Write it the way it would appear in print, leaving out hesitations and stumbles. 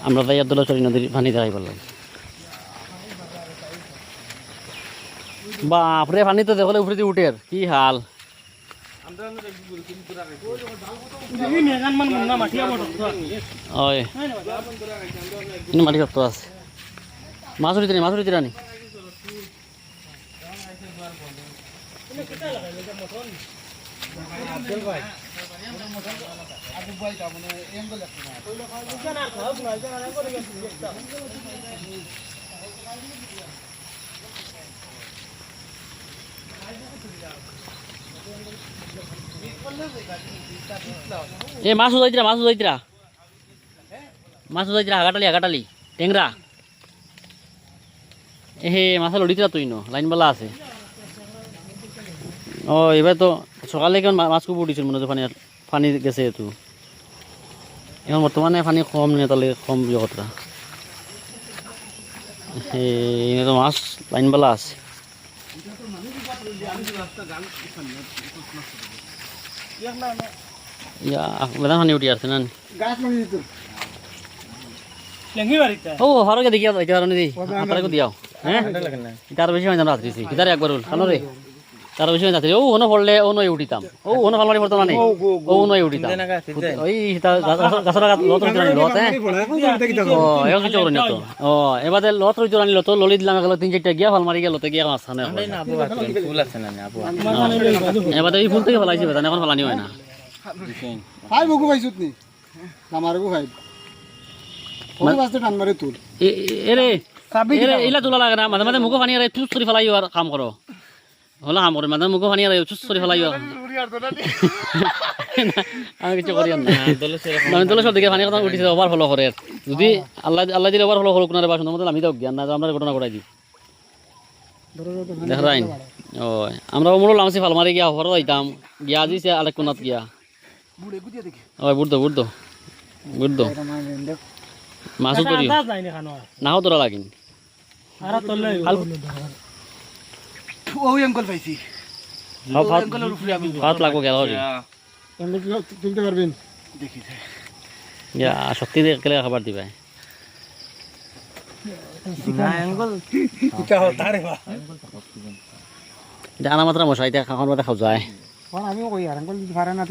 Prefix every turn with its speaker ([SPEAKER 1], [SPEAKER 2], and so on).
[SPEAKER 1] আমরা তাই আব্দুল্লাহচরী নদীর পানি দেখাই বললাম। বাপরে পানি তো দেখলে উপরে দিয়ে উঠে কি হাল। মাটি শক্ত আছে, মাছ উঠিতে মাছ উঠিতে রানি। এ মাছ উজাইতরা মাছ উজাইতরা মাছ উজাইতরা হাগাটালি হাগাটালি টেংরা এ হে মাছ লড়িতরা তুই ন লাইন বেলা আছে। ও এবার তো সকালে কেমন মাছ খুব উঠিছিল মনে হচ্ছে পানি পানি গেছে তো এখন বর্তমানে পানি কম নেই তাহলে কম জগতরা তো মাছ লাইন বেলা আছে। বেদা পানি উঠি আসছে না ও হরকে দেখিয়া যাইতে পারো নি আপনাকে দিয়াও হ্যাঁ তার বেশি হয় রাত্রি কিতারে একবার কানো রে তার বেশি হয় রাত্রি ও ওনো পড়লে ও নয় উঠিতাম ও ওনো ফালমারি পড়তো না ও নয় উঠিতাম ওই গাছরা লত রইতো লত হ্যাঁ ও এও কিছু করি না তো ও এবারে লত রইতো না লত ললি দিলাম গেল 3-4টা গিয়া ফালমারি গেল তো গিয়া মাছ খানে ফুল আছে না আপু এবারে এই ফুল থেকে ফলাইছি বেদা এখন ফলানি হয় না
[SPEAKER 2] ভাই বকু পাইছত নি আমারগো ভাই ওই বাসতে টান মারে তুল
[SPEAKER 1] এরে এলা তোলা লাগে না মাঝে মাঝে মুখো পানি আর চুস করে ফেলাই আর কাম করো হলো কাম করে মাঝে মুখো পানি আর চুস করে ফেলাই আমি কিছু করি না আমি দলে সব দিকে পানি কথা উঠিছে ওভার ফলো করে যদি আল্লাহ দিলে ওভার ফলো করুক না বা সুন্দর মতো আমি তো জ্ঞান না আমরা ঘটনা ঘটাই দিই দেখ রাইন ও আমরা মোড় লামছি ফালমারি গিয়া হর যাইতাম গিয়া দিছে আরেক কোনাত গিয়া ওই বুড়তো বুড়তো বুড়তো মাছও করি নাও তোরা লাগিন
[SPEAKER 2] ওই আঙ্কল পাইছি
[SPEAKER 1] ভাত লাগবো গেল
[SPEAKER 2] তুলতে পারবেন দেখি
[SPEAKER 1] শক্তি দিয়ে কেলে খাবার দিবে আনা মাত্রা মশাই খাওয়ার মধ্যে খাওয়া যায়
[SPEAKER 2] আমিও কই আর আঙ্কল পারে না